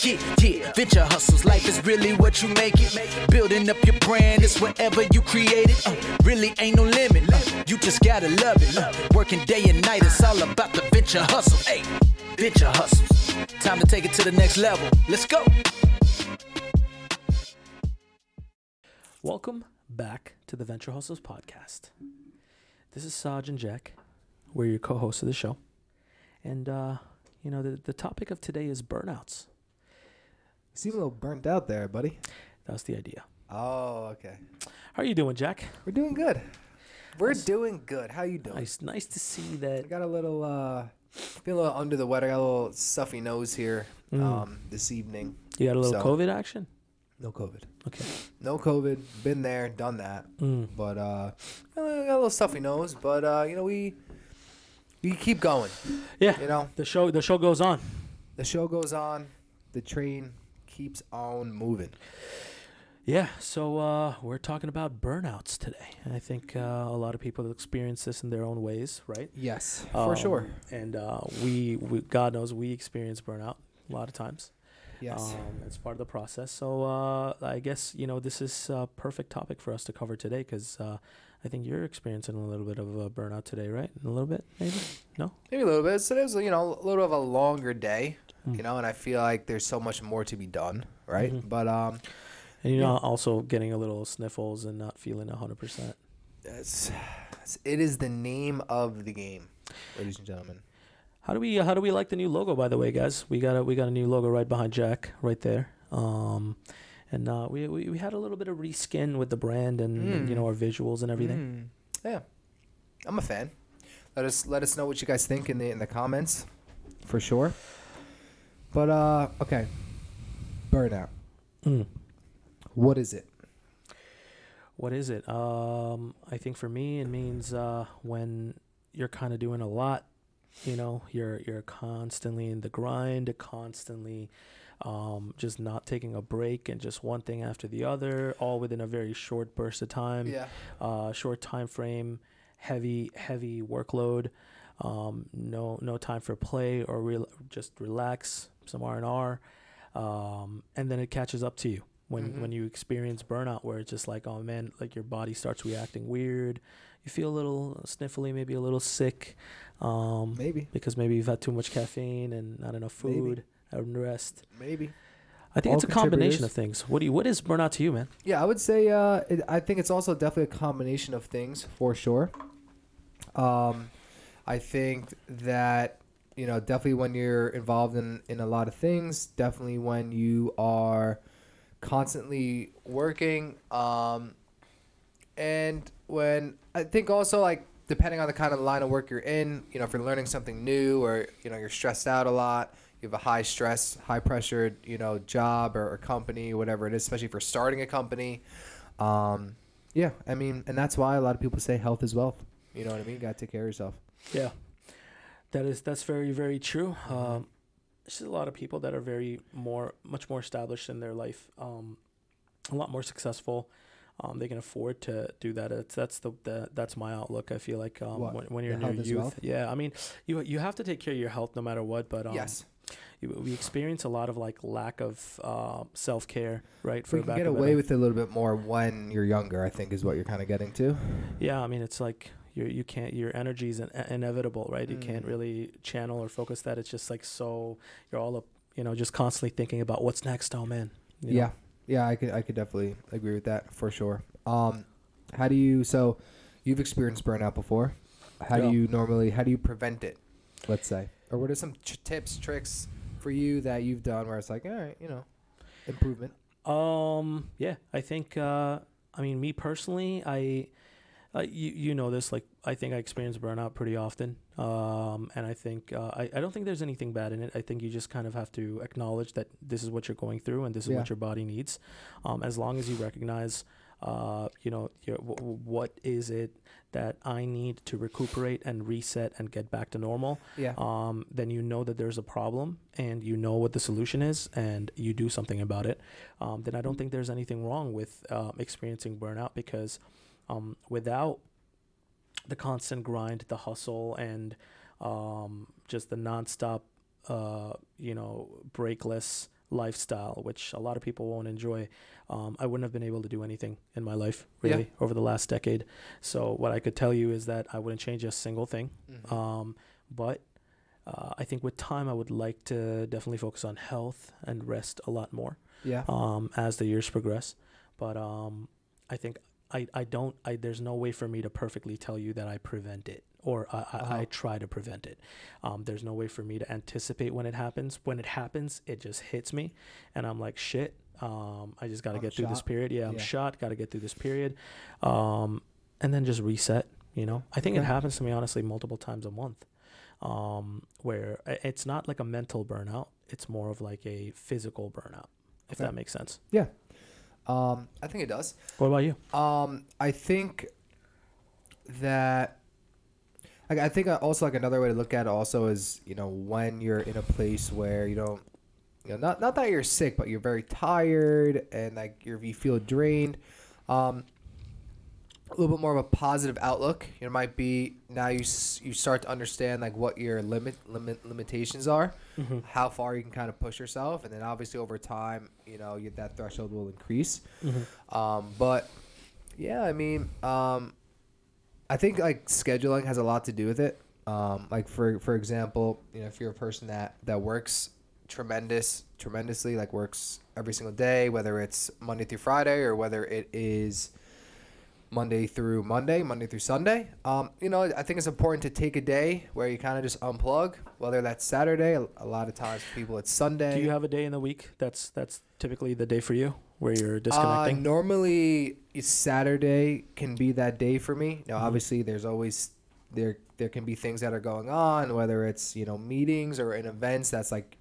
Yeah, venture hustles, life is really what you make it. Building up your brand is whatever you create it. Really ain't no limit, you just gotta love it. Working day and night, it's all about the venture hustle. Hey, venture hustles, time to take it to the next level. Let's go. Welcome back to the Venture Hustles podcast. This is Saj and Jack. We're your co-hosts of the show. And, the topic of today is burnouts. You seem a little burnt out there, buddy. That's the idea. Oh, okay. How are you doing, Jack? We're doing good. We're doing good. How you doing? Nice to see I that. got a little, feeling a little under the weather. I got a little stuffy nose here this evening. You got a little COVID action? No COVID. Okay. No COVID. Been there, done that. But I got a little stuffy nose. But we keep going. Yeah. The show goes on. The show goes on. The train keeps on moving. Yeah. So we're talking about burnouts today. And I think a lot of people experience this in their own ways, right? Yes, for sure. And we God knows we experience burnout a lot of times. Yes. It's part of the process. So I guess, this is a perfect topic for us to cover today because I think you're experiencing a little bit of a burnout today, right? A little bit, maybe? No? Maybe a little bit. So there's, a little bit of a longer day, and I feel like there's so much more to be done, right? Mm-hmm. But, and also getting a little sniffles and not feeling 100%. It is the name of the game, ladies and gentlemen. How do we like the new logo, by the way, guys? We got a new logo right behind Jack, right there. And we had a little bit of reskin with the brand and our visuals and everything. Yeah, I'm a fan. Let us know what you guys think in the comments, for sure. But okay, burnout. What is it? What is it? I think for me it means when you're kind of doing a lot. You're constantly in the grind, constantly just not taking a break and just one thing after the other, all within a very short burst of time. Yeah. Short time frame, heavy workload, no time for play or just relax, some R&R, and then it catches up to you when you experience burnout, where it's just like, oh man, like your body starts reacting weird. You feel a little sniffly, maybe a little sick. Maybe. Because maybe you've had too much caffeine and not enough food and rest. Maybe. I think it's a combination of things. What is burnout to you, man? Yeah, I would say I think it's also definitely a combination of things, for sure. I think that, definitely when you're involved in a lot of things, definitely when you are constantly working, and when I think also, like, depending on the kind of line of work you're in, if you're learning something new or, you're stressed out a lot, you have a high stress, high pressure, job or company, whatever it is, especially if you're starting a company. Yeah, I mean, and that's why a lot of people say health is wealth. You know what I mean? You got to take care of yourself. Yeah, that's very, very true. There's just a lot of people that are much more established in their life, a lot more successful. They can afford to do that. That's my outlook. I feel like when you're in your youth, yeah. I mean, you have to take care of your health no matter what. But yes, we experience a lot of lack of self-care, right? We can get away with it a little bit more when you're younger, I think, is what you're kind of getting to. Yeah, I mean, it's like you can't. Your energy is inevitable, right? You can't really channel or focus that. It's just so you're all up, just constantly thinking about what's next. Oh man. Yeah. Yeah, I could definitely agree with that, for sure. So you've experienced burnout before. How do you prevent it, let's say? Or what are some tips, tricks for you that you've done where it's like, all right, improvement? Yeah, I think, me personally, you know this, I think I experience burnout pretty often. And I think, I don't think there's anything bad in it. I think you just kind of have to acknowledge that this is what you're going through and this is what your body needs. As long as you recognize, what is it that I need to recuperate and reset and get back to normal. Yeah. Then you know that there's a problem and you know what the solution is and you do something about it. Then I don't think there's anything wrong with experiencing burnout because without the constant grind, the hustle, and just the nonstop, breakless lifestyle, which a lot of people won't enjoy, I wouldn't have been able to do anything in my life really over the last decade. So what I could tell you is that I wouldn't change a single thing. But I think with time, I would like to definitely focus on health and rest a lot more. As the years progress. But I think there's no way for me to perfectly tell you that I prevent it, or I try to prevent it. There's no way for me to anticipate when it happens. When it happens, it just hits me, and I'm like, shit, I just got to get through this period. I'm shot, got to get through this period. And then just reset, I think it happens to me, honestly, multiple times a month, where it's not like a mental burnout. It's more of like a physical burnout, if that makes sense. I think it does. What about you? I think that, I think also like another way to look at it also is, when you're in a place where you don't, not that you're sick, but you're very tired and like you feel drained. A little bit more of a positive outlook. It might be now you start to understand like what your limitations are, how far you can kind of push yourself, and then obviously over time, that threshold will increase. But yeah, I mean, I think like scheduling has a lot to do with it. Like for example, if you're a person that works tremendously, like works every single day, whether it's Monday through Friday or whether it is Monday through Sunday. I think it's important to take a day where you kind of just unplug, whether that's Saturday. A lot of times for people it's Sunday. Do you have a day in the week that's typically the day for you where you're disconnecting? Normally Saturday can be that day for me. Now, obviously there's always there can be things that are going on, whether it's, meetings or in events that's like,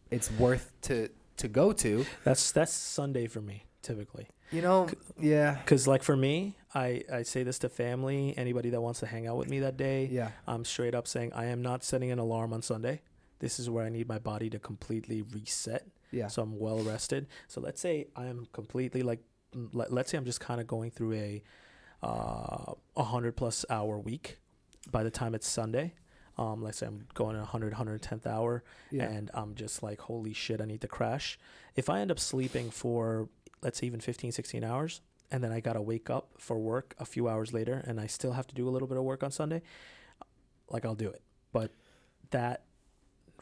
it's worth to go to. That's Sunday for me, typically. Yeah. Because like for me, I say this to family, anybody that wants to hang out with me that day. Yeah. I'm straight up saying I am not setting an alarm on Sunday. This is where I need my body to completely reset. Yeah. So I'm well rested. So let's say I am completely let's say I'm just kind of going through a 100+ hour week by the time it's Sunday. Let's say I'm going 110th hour and I'm just like, holy shit, I need to crash. If I end up sleeping for, let's say even 15, 16 hours, and then I got to wake up for work a few hours later and I still have to do a little bit of work on Sunday, like I'll do it. But that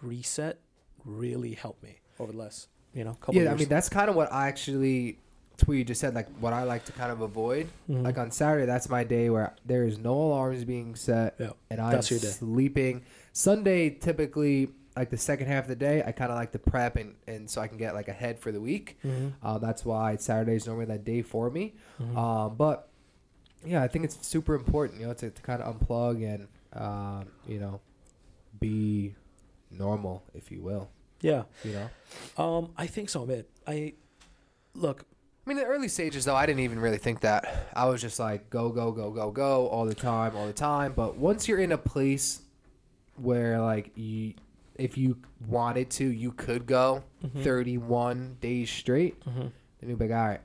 reset really helped me over the last, couple years. I mean, that's kind of what I actually, to what you just said, like what I like to kind of avoid. Like on Saturday, that's my day where there is no alarms being set and I'm sleeping. Sunday, typically, like the second half of the day, I kind of like to prep and so I can get like ahead for the week. That's why Saturday is normally that day for me. But yeah, I think it's super important, to kind of unplug and, be normal, if you will. Yeah. I think so, man. I mean, the early stages, though, I didn't even really think that. I was just like, go all the time. But once you're in a place where, like, if you wanted to, you could go 31 days straight, then you'd be like, all right,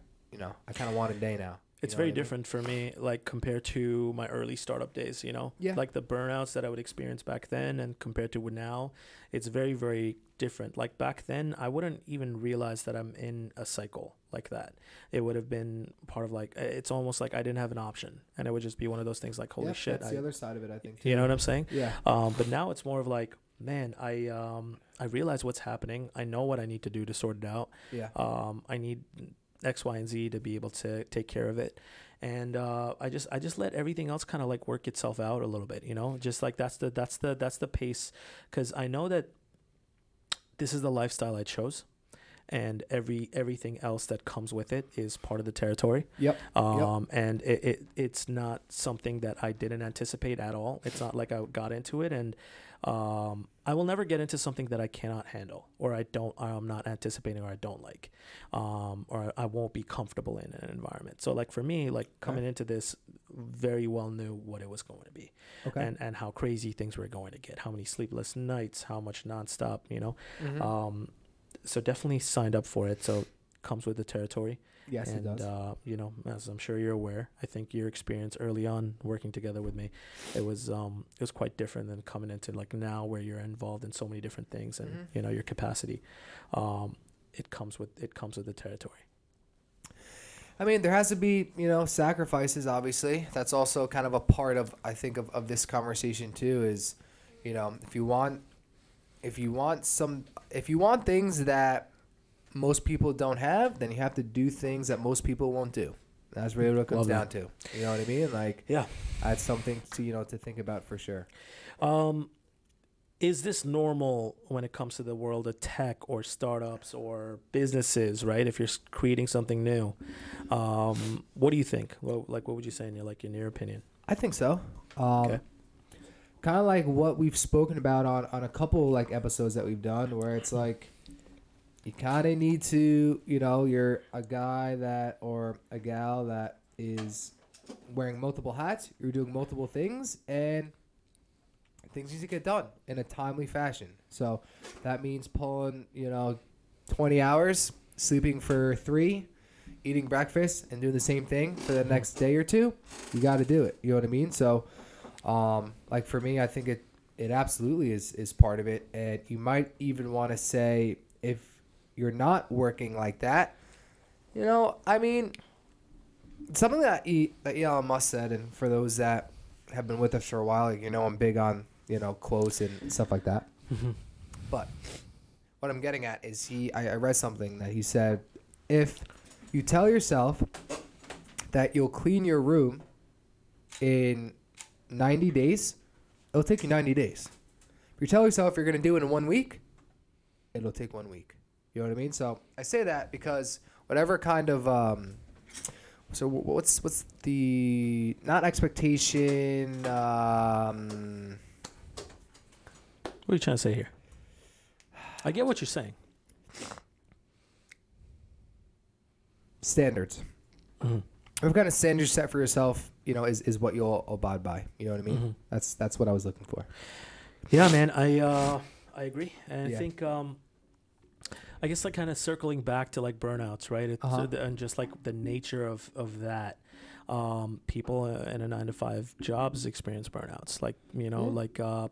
I kind of want a day now. It's very different for me, like, compared to my early startup days, like the burnouts that I would experience back then and compared to now, it's very, very different. Like back then, I wouldn't even realize that I'm in a cycle like that. It would have been part of like, it's almost like I didn't have an option, and it would just be one of those things like, holy shit. That's the other side of it, I think, too. You know what I'm saying? Yeah. But now it's more of like, man, I realize what's happening. I know what I need to do to sort it out. Yeah. I need X, Y, and Z to be able to take care of it. And I just let everything else kind of like work itself out a little bit, just like that's the pace, because I know that this is the lifestyle I chose, and everything else that comes with it is part of the territory. And it's not something that I didn't anticipate at all. It's not like I got into it, and I will never get into something that I cannot handle, or I'm not anticipating, or I don't like, or I won't be comfortable in an environment. So like for me, like coming into this, very well knew what it was going to be, and how crazy things were going to get, how many sleepless nights, how much nonstop, so definitely signed up for it. So comes with the territory. Yes, and, it does. As I'm sure you're aware, I think your experience early on working together with me, it was quite different than coming into like now where you're involved in so many different things and, your capacity. it comes with the territory. I mean, there has to be, sacrifices, obviously. That's also kind of a part of, I think, of this conversation too, is, if you want things that most people don't have, then you have to do things that most people won't do. That's really what it comes down to. You know what I mean? Like, yeah, that's something to think about for sure. Is this normal when it comes to the world of tech or startups or businesses, right? If you're creating something new, what do you think? What would you say in your opinion? I think so. Okay. Kind of like what we've spoken about on a couple like episodes that we've done, where it's like you kind of need to, you're a guy that or a gal that is wearing multiple hats. You're doing multiple things, and things need to get done in a timely fashion. So that means pulling, 20 hours, sleeping for 3, eating breakfast, and doing the same thing for the next day or two. You got to do it. You know what I mean? So, like for me, I think it absolutely is part of it. And you might even want to say, if you're not working like that, I mean, something that Elon Musk said, and for those that have been with us for a while, I'm big on, quotes and stuff like that. Mm-hmm. But what I'm getting at is I read something that he said, if you tell yourself that you'll clean your room in 90 days, it'll take you 90 days. If you tell yourself you're going to do it in 1 week, it'll take 1 week. You know what I mean? So I say that because whatever kind of, so what's the, not expectation, What are you trying to say here? I get what you're saying. Standards. Mm-hmm. What kind of standards set for yourself, is what you'll abide by. You know what I mean? Mm-hmm. That's what I was looking for. Yeah, man. I agree, and Yeah. I think I guess like kind of circling back to like burnouts, right? It's, and just like the nature of that. People in a 9-to-5 jobs experience burnouts, like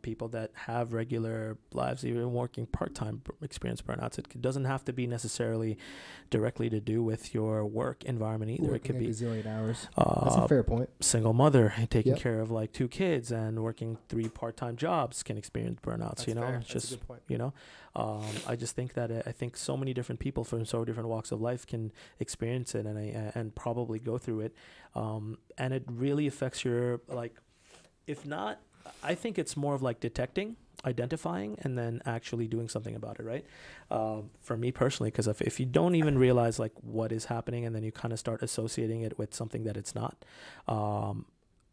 people that have regular lives, even working part-time, experience burnouts. It doesn't have to be necessarily directly to do with your work environment either. Working it could be a gazillion hours. That's a fair point. Single mother taking Yep. care of like 2 kids and working 3 part-time jobs can experience burnouts. That's fair. It's That's just a good point. I just think that I think so many different people from so different walks of life can experience it and probably go through it. And it really affects your, like, if not, I think it's more of like detecting, identifying, and then actually doing something about it, right? For me personally, because if you don't even realize like what is happening and then you kind of start associating it with something that it's not,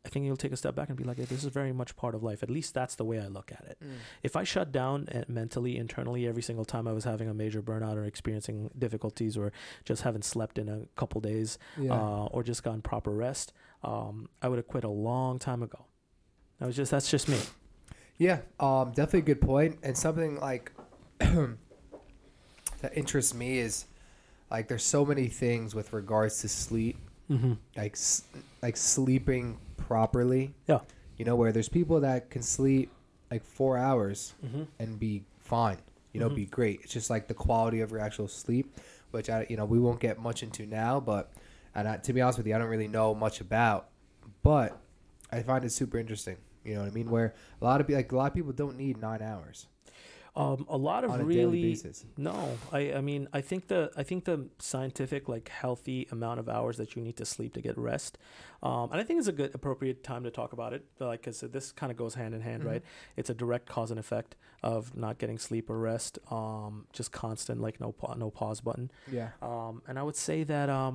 I think you'll take a step back and be like, this is very much part of life. At least that's the way I look at it. If I shut down mentally, internally, every single time I was having a major burnout or experiencing difficulties or just haven't slept in a couple days or just gotten proper rest, I would have quit a long time ago. That's just me. Yeah, definitely a good point. And something like that interests me is like there's so many things with regards to sleep, like sleeping properly. Yeah. Where there's people that can sleep like 4 hours and be fine. Be great. It's just like the quality of your actual sleep, which we won't get much into now, but to be honest with you, I don't really know much about, but I find it super interesting. You know what I mean? Where a lot of people don't need 9 hours. A lot of on a really daily basis. No, I mean I think the scientific like healthy amount of hours that you need to sleep to get rest, and I think it's a good appropriate time to talk about it, like because this kind of goes hand in hand, right? It's a direct cause and effect of not getting sleep or rest, just constant like no pause button. Yeah. And I would say that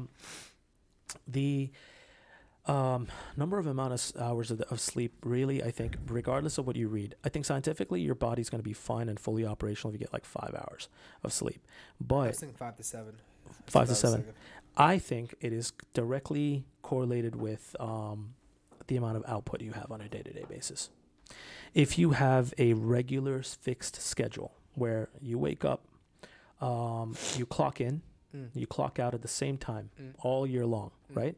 the number of amount of hours of sleep, really, I think, regardless of what you read, I think scientifically your body's going to be fine and fully operational if you get like 5 hours of sleep. But I was thinking 5 to 7. 5 to 7. I think it is directly correlated with the amount of output you have on a day-to-day basis. If you have a regular fixed schedule where you wake up, you clock in, you clock out at the same time all year long, right?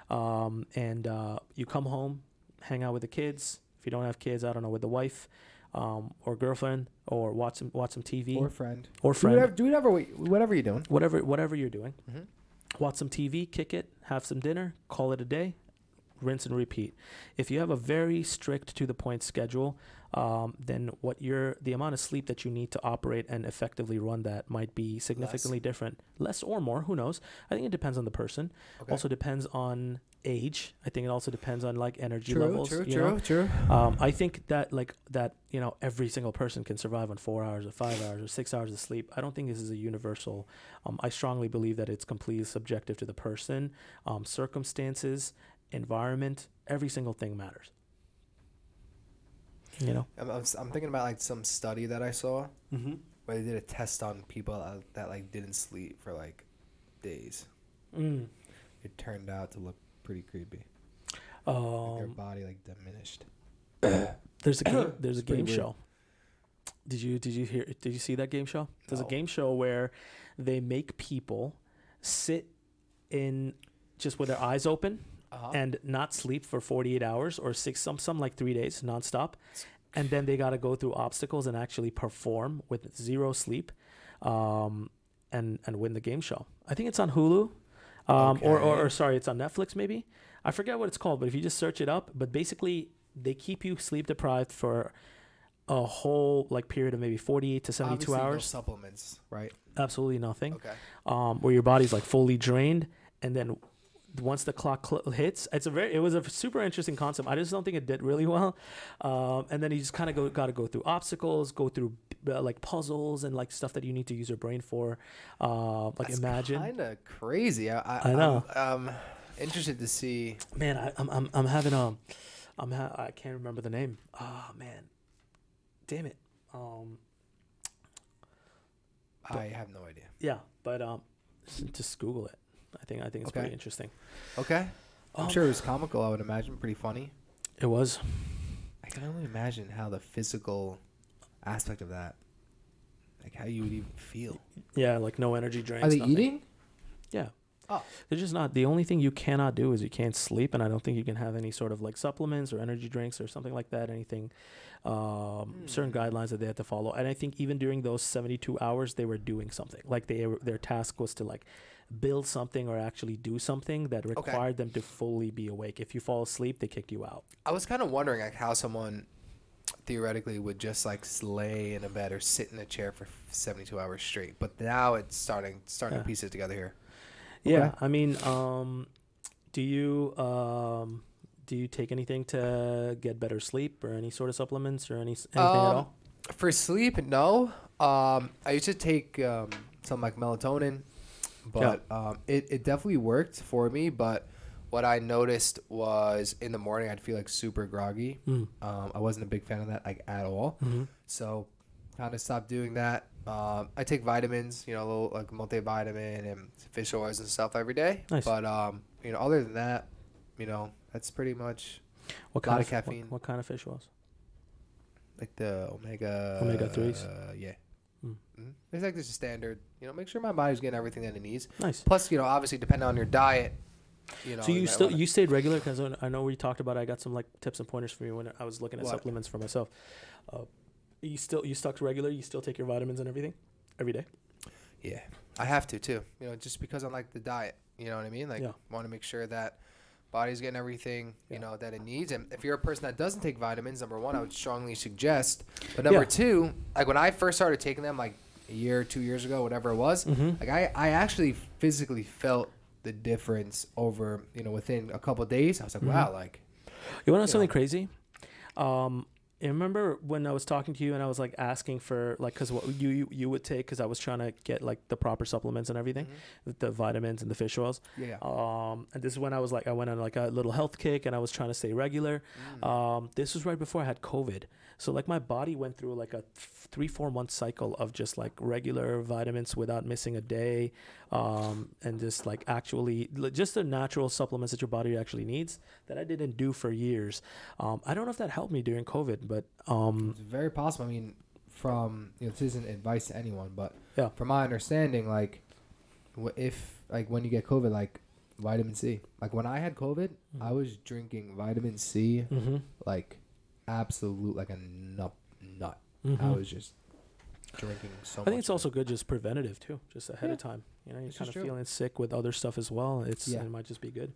And you come home, hang out with the kids. If you don't have kids, I don't know, with the wife. or girlfriend, or watch some TV, Or friend. or friend, Do whatever you're doing. whatever you're doing. Mm-hmm. Watch some TV, kick it, have some dinner, call it a day, rinse and repeat. If you have a very strict to the point schedule, then the amount of sleep that you need to operate and effectively run that might be significantly different, less or more. Who knows? I think it depends on the person. Okay. Also depends on age. I think it also depends on like energy levels. True. I think that every single person can survive on 4 hours or 5 hours or 6 hours of sleep. I don't think this is a universal. I strongly believe that it's completely subjective to the person, circumstances, environment. Every single thing matters. I'm thinking about like some study that I saw Mm-hmm. where they did a test on people that like didn't sleep for like days. It turned out to look pretty creepy. Like their body like diminished. There's a game weird. show. Did you see that game show? There's a No. game show where they make people sit in just with their eyes open and not sleep for 48 hours or some like 3 days nonstop. And then they got to go through obstacles and actually perform with zero sleep, and win the game show. I think it's on Hulu, or sorry, it's on Netflix maybe. I forget what it's called, but if you just search it up, but basically they keep you sleep deprived for a whole like period of maybe 48 to 72 Obviously hours. No supplements, right? Absolutely nothing. Okay. Where your body's like fully drained, and then once the clock hits, it was a super interesting concept. I just don't think it did really well. And then you just kind of got to go through obstacles, go through like puzzles and like stuff that you need to use your brain for. That's imagine. Kind of crazy. I know. I'm interested to see. Man, I'm having I can't remember the name. Oh man, damn it. I have no idea. Yeah, but just Google it. I think it's Okay. pretty interesting. Okay. I'm sure it was comical, I would imagine. Pretty funny. It was. I can only imagine how the physical aspect of that, like how you would even feel. Yeah, like no energy drains. Are they nothing. eating? Yeah. Oh. They're just not. The only thing you cannot do is you can't sleep, and I don't think you can have any sort of like supplements or energy drinks or something like that. Anything, certain guidelines that they had to follow. And I think even during those 72 hours, they were doing something. Like their task was to like build something or actually do something that required them to fully be awake. If you fall asleep, they kick you out. I was kind of wondering like how someone theoretically would just like lay in a bed or sit in a chair for 72 hours straight. But now it's starting to piece it together here. Yeah, Okay. I mean, do you take anything to get better sleep or any sort of supplements or anything at all? For sleep, no. I used to take some like melatonin, but it definitely worked for me. But what I noticed was in the morning I'd feel like super groggy. I wasn't a big fan of that like at all. So kind of stopped doing that. I take vitamins, a little like multivitamin and fish oils and stuff every day. Nice. But other than that, that's pretty much What a lot kind of caffeine. What kind of fish oils? Like the omega 3s. Yeah. It's like this is standard. Make sure my body's getting everything that it needs. Nice. Plus, obviously depending on your diet. So you stayed regular, because I know we talked about. I got some like tips and pointers for you when I was looking at supplements for myself. You stuck to regular. You still take your vitamins and everything every day. Yeah, I have to too. Just because I like the diet. You know what I mean? Like, want to make sure that body's getting everything that it needs. And if you're a person that doesn't take vitamins, number one, I would strongly suggest. But number two, like when I first started taking them, like a year, 2 years ago, whatever it was, like I actually physically felt the difference over within a couple of days. I was like, wow, like. You want to know something crazy? I remember when I was talking to you and I was like asking for like, because what you would take, because I was trying to get like the proper supplements and everything, the vitamins and the fish oils. And this is when I was like, I went on like a little health kick and I was trying to stay regular. This was right before I had COVID. So like my body went through like a 3-4 month cycle of just like regular vitamins without missing a day. And just like actually just the natural supplements that your body actually needs that I didn't do for years. I don't know if that helped me during COVID, but it's very possible. I mean, from this isn't advice to anyone, but from my understanding, like if like when you get COVID, like vitamin C, like when I had COVID, I was drinking vitamin C like absolute like a nut. Mm-hmm. I was just drinking so much. I think it's also good, just preventative too, just ahead of time. You know, you're This kind is of true. feeling sick with other stuff as well. It might just be good.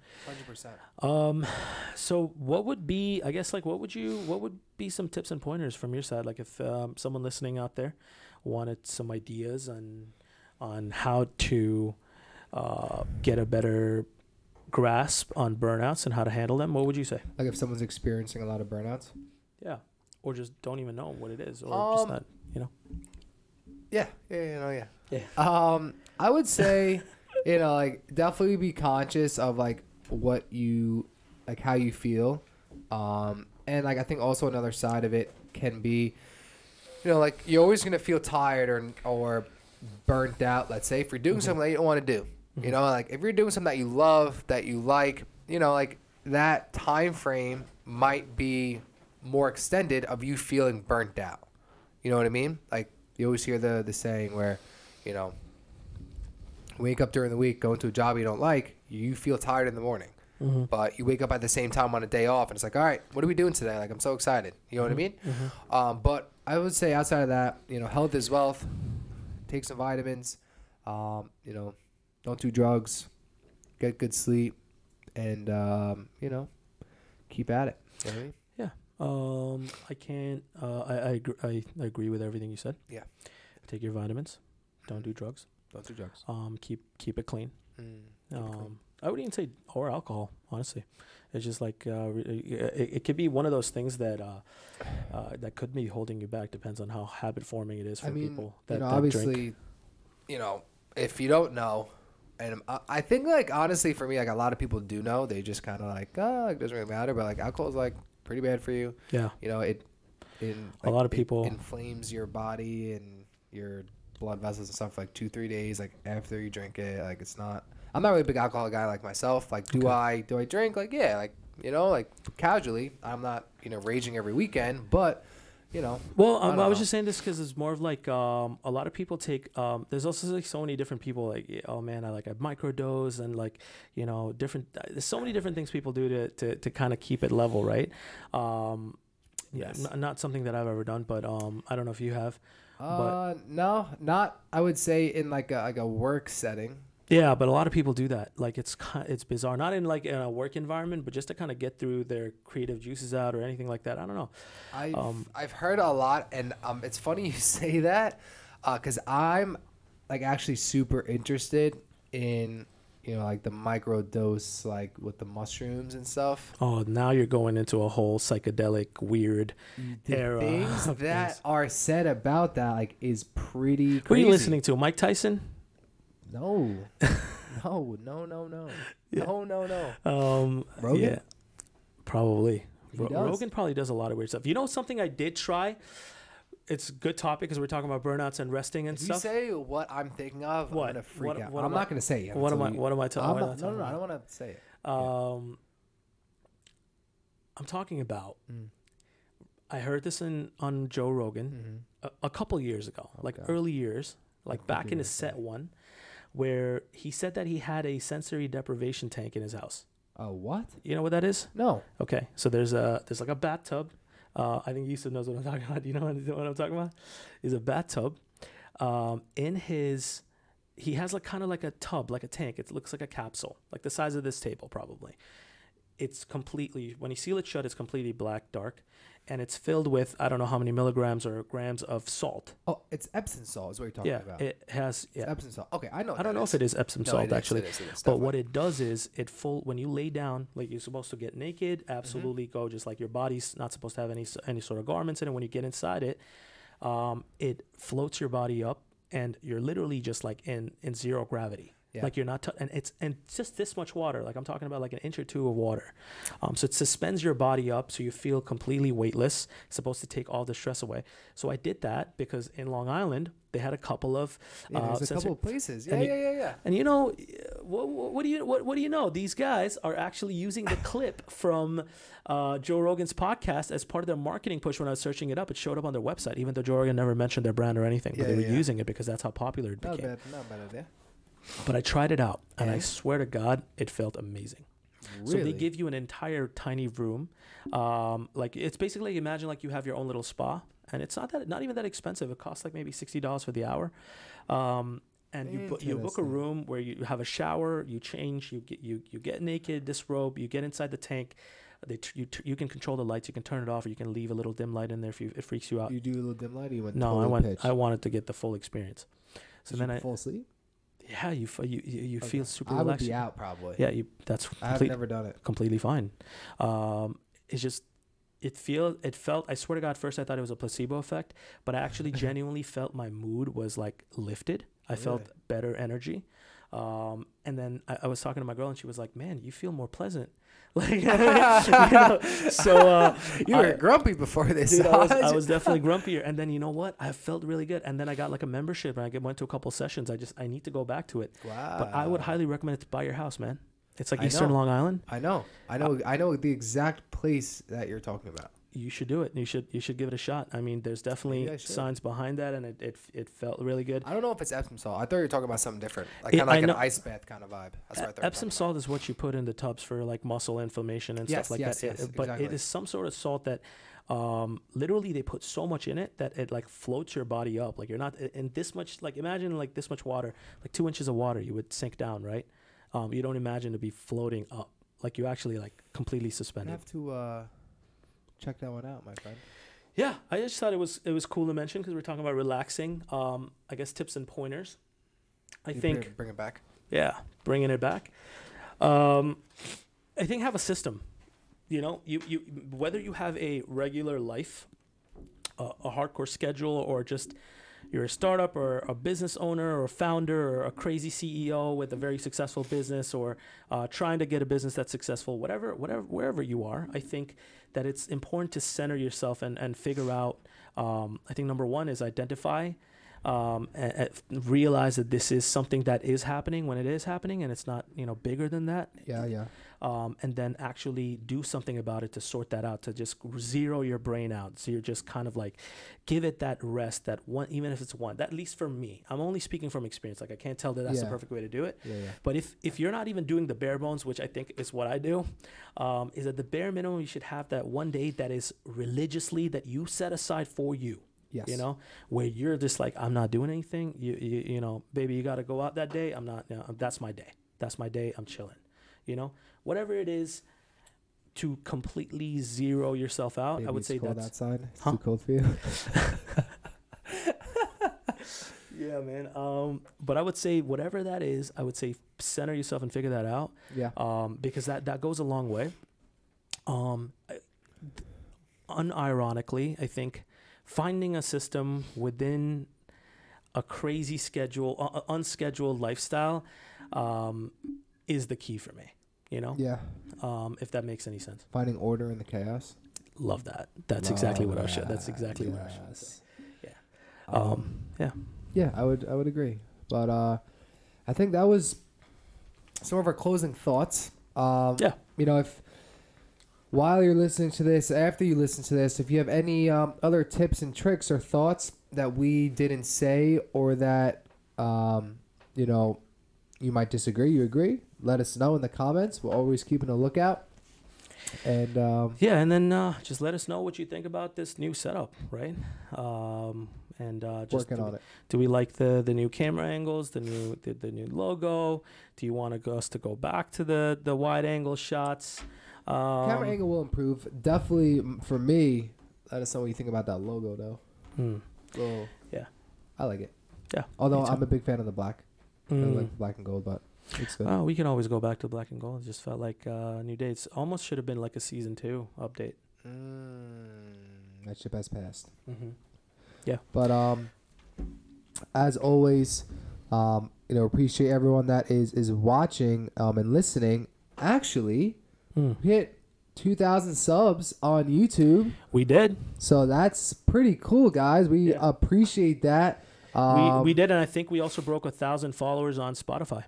100%. So what would be, I guess, like, what would be some tips and pointers from your side? Like, if someone listening out there wanted some ideas on how to get a better grasp on burnouts and how to handle them, what would you say? Like if someone's experiencing a lot of burnouts. Yeah, or just don't even know what it is, or just not, you know. Yeah. I would say, you know, like definitely be conscious of like what you, like how you feel, and like I think also another side of it can be, you know, like you're always gonna feel tired or burnt out. Let's say if you're doing something that you don't want to do, you know, like if you're doing something that you love, that you like, you know, like that time frame might be more extended of you feeling burnt out. You know what I mean? Like you always hear the saying where, you know, wake up during the week, go into a job you don't like, you feel tired in the morning. Mm-hmm. But you wake up at the same time on a day off, and it's like, all right, what are we doing today? Like, I'm so excited. You know what I mean? Mm-hmm. But I would say outside of that, you know, health is wealth. Take some vitamins. You know, don't do drugs. Get good sleep, and you know, keep at it. You know what I mean? I can't. I agree with everything you said. Yeah. Take your vitamins. Don't do drugs. Don't do drugs. Keep it clean. Keep it clean. I wouldn't even say or alcohol. Honestly, it's just like it could be one of those things that that could be holding you back. Depends on how habit forming it is for people that, you know, that obviously, drink. you know, if you don't know, and I think like honestly for me, like a lot of people do know. They just kind of like, oh, it doesn't really matter. But like alcohol is like pretty bad for you. Yeah. You know, like, a lot of people inflames your body and your blood vessels and stuff for like 2-3 days. Like after you drink it, like it's not. I'm not really a big alcohol guy like myself. Like, do I drink? Like, yeah, like, you know, like casually. I'm not, you know, raging every weekend, but, you know. Well, I was just saying this because it's more of like a lot of people take. There's also like so many different people. Like, oh man, I microdose and like, you know, different. There's so many different things people do to kind of keep it level, right? Yes. Not something that I've ever done, but I don't know if you have. No, not. I would say in like a work setting. Yeah, but a lot of people do that. Like it's bizarre. Not in like in a work environment, but just to kind of get through their creative juices out or anything like that. I don't know. I've heard a lot, and it's funny you say that, because I'm like actually super interested in, you know, like the micro dose, like with the mushrooms and stuff. Oh, now you're going into a whole psychedelic weird era. Things that are said about that like is pretty crazy. Who are you listening to? Mike Tyson? No. No. Yeah. No. Rogan? Yeah, probably. He does. Rogan probably does a lot of weird stuff. You know something I did try? It's a good topic because we're talking about burnouts and resting and If stuff. you say what I'm thinking of, What? I'm going to freak out. What I'm am I- not going to say it. What am I talking about? No, I don't want to say it. I'm talking about. I heard this on Joe Rogan a couple years ago, like early years, like back in his set one, where he said that he had a sensory deprivation tank in his house. Oh, what? You know what that is? No. Okay, so there's like a bathtub. I think Yusuf knows what I'm talking about. Do you know what I'm talking about? Is a bathtub. He has like kind of like a tub, like a tank. It looks like a capsule, like the size of this table probably. It's completely, when you seal it shut, it's completely black, dark, and it's filled with, I don't know how many milligrams or grams of salt. Oh, it's Epsom salt is what you're talking about. It has, It's Epsom salt. Okay, I know. I don't know if it is Epsom No, salt it is, actually, it is, but what it does is when you lay down, like you're supposed to get naked, absolutely go just like your body's not supposed to have any sort of garments in it. When you get inside it, it floats your body up, and you're literally just like in zero gravity. Yeah. Like you're not, and it's just this much water. Like I'm talking about like an inch or two of water. So it suspends your body up so you feel completely weightless. It's supposed to take all the stress away. So I did that because in Long Island they had a couple of there's a couple of places. Yeah. And you know, what do you know? These guys are actually using the clip from Joe Rogan's podcast as part of their marketing push. When I was searching it up, it showed up on their website, even though Joe Rogan never mentioned their brand or anything. But they were using it because that's how popular it became. Not bad idea. But I tried it out, and I swear to God, it felt amazing. Really? So they give you an entire tiny room. Like it's basically, imagine like you have your own little spa, and it's not even that expensive. It costs like maybe $60 for the hour. And you book a room where you have a shower, you change, you get naked, disrobe, you get inside the tank. You can control the lights, you can turn it off, or you can leave a little dim light in there if it freaks you out. You do a little dim light, or you went No, totally I wanted to get the full experience. So Did then you fall asleep? Yeah, you feel super I relaxed. would be out probably. Yeah, that's I've never done it. completely fine. It's just it felt, I swear to God, first I thought it was a placebo effect, but I actually genuinely felt my mood was like lifted. I felt better energy. And then I was talking to my girl and she was like, man, you feel more pleasant. Like, so you were grumpy before this. Dude, I was definitely grumpier. And then you know what? I felt really good. And then I got like a membership and I went to a couple sessions. I need to go back to it. Wow. But I would highly recommend it to buy your house, man. It's like Eastern Long Island. I know the exact place that you're talking about. You should do it. You should give it a shot. I mean, there's definitely signs behind that, and it felt really good. I don't know if it's Epsom salt. I thought you were talking about something different, like kind of like an ice bath kind of vibe. That's what I thought. Epsom salt is what you put in the tubs for like muscle inflammation and stuff like that. Yes, but exactly. it is some sort of salt that literally they put so much in it that it like floats your body up. Like you're not in this much. Like imagine like this much water, like 2 inches of water, you would sink down, right? You don't imagine to be floating up. Like you actually like completely suspended. I have to check that one out, my friend. Yeah, I just thought it was cool to mention because we're talking about relaxing. I guess tips and pointers. I think bring it back. Yeah, bringing it back. I think have a system. You know, you whether you have a regular life, a hardcore schedule, or just you're a startup or a business owner or a founder or a crazy CEO with a very successful business, or trying to get a business that's successful, wherever you are, I think that it's important to center yourself and figure out, I think number one is identify, and realize that this is something that is happening when it is happening and it's not, bigger than that. Yeah. And then actually do something about it to sort that out, to just zero your brain out. So you're just kind of like, give it that rest, that one, even if it's one, that, at least for me, I'm only speaking from experience. Like I can't tell that that's the perfect way to do it. Yeah. But if you're not even doing the bare bones, which I think is what I do, is at the bare minimum, you should have that one day that is religiously that you set aside for you. Yes. Where you're just like, I'm not doing anything. You know, baby, you got to go out that day. I'm not, that's my day. That's my day. I'm chilling, whatever it is, to completely zero yourself out. Maybe I would say cold that's outside. It's too cold for you. Yeah, man. But I would say whatever that is, I would say center yourself and figure that out. Yeah. Because that goes a long way. Unironically, I think finding a system within a crazy schedule, unscheduled lifestyle, is the key for me. Yeah. If that makes any sense. Finding order in the chaos. Love that. That's exactly what I should. That's exactly what I should say. Yeah. Yeah. Yeah, I would agree. But I think that was some of our closing thoughts. Yeah. If while you're listening to this, after you listen to this, if you have any other tips and tricks or thoughts that we didn't say, or that you might disagree, you agree, let us know in the comments. We're always keeping a lookout. And and then just let us know what you think about this new setup, right? And just working on it. Do we like the new camera angles, the new logo? Do you want us to go back to the wide angle shots? Camera angle will improve. Definitely for me. Let us know what you think about that logo, though. Well, yeah, I like it. Yeah. Although I'm a big fan of the black. I like black and gold, but it's good. Oh, we can always go back to black and gold. It just felt like new dates. Almost should have been like a season 2 update. That ship has passed. Yeah. But as always, appreciate everyone that is watching and listening. Actually, we hit 2,000 subs on YouTube. We did. So that's pretty cool, guys. We appreciate that. We did, and I think we also broke 1,000 followers on Spotify.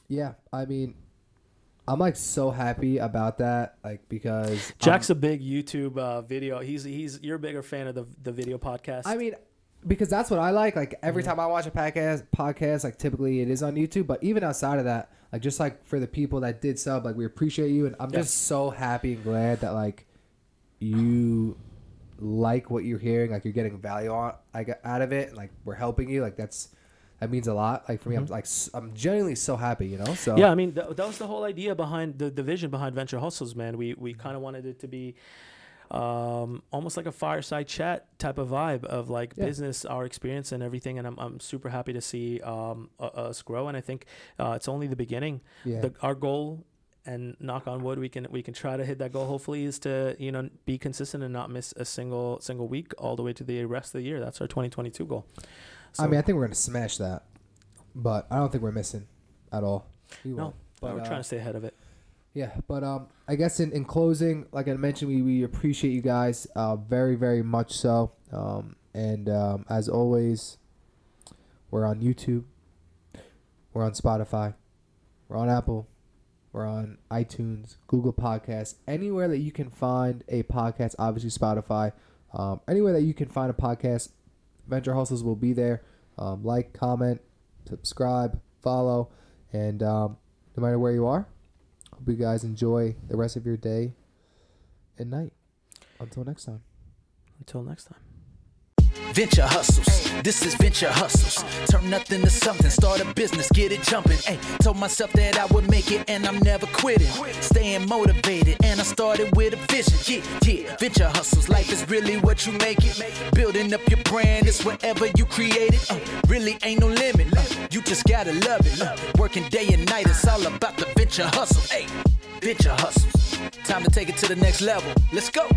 Yeah, I mean, I'm like so happy about that, like, because Jack's a big YouTube video. You're a bigger fan of the video podcast. I mean, because that's what I like. Like every time I watch a podcast, like typically it is on YouTube, but even outside of that, like just like for the people that did sub, like we appreciate you, and I'm just so happy and glad that like you like what you're hearing, like you're getting value out of it, and like we're helping you, like that means a lot. Like for me, I'm genuinely so happy, you know. So yeah, I mean that was the whole idea behind the vision behind Venture Hustles, man. We kind of wanted it to be almost like a fireside chat type of vibe of like business, our experience and everything. And I'm super happy to see us grow. And I think it's only the beginning. Yeah. Our goal, and knock on wood, we can try to hit that goal. Hopefully, is to be consistent and not miss a single week all the way to the rest of the year. That's our 2022 goal. So, I mean, I think we're gonna smash that, but I don't think we're missing at all. No, but we're trying to stay ahead of it. Yeah, but I guess in closing, like I mentioned, we appreciate you guys very, very much so. And as always, we're on YouTube, we're on Spotify, we're on Apple, we're on iTunes, Google Podcasts, anywhere that you can find a podcast, obviously Spotify, anywhere that you can find a podcast, Venture Hustles will be there. Like, comment, subscribe, follow, and no matter where you are, hope you guys enjoy the rest of your day and night. Until next time. Venture Hustles, this is Venture Hustles. Turn nothing to something, start a business, get it jumping. Ay, told myself that I would make it and I'm never quitting. Staying motivated and I started with a vision. Yeah, Venture Hustles, life is really what you make it. Building up your brand is whatever you create it. Really ain't no limit, you just gotta love it. Working day and night, it's all about the Venture Hustle. Ay, Venture Hustles, time to take it to the next level. Let's go.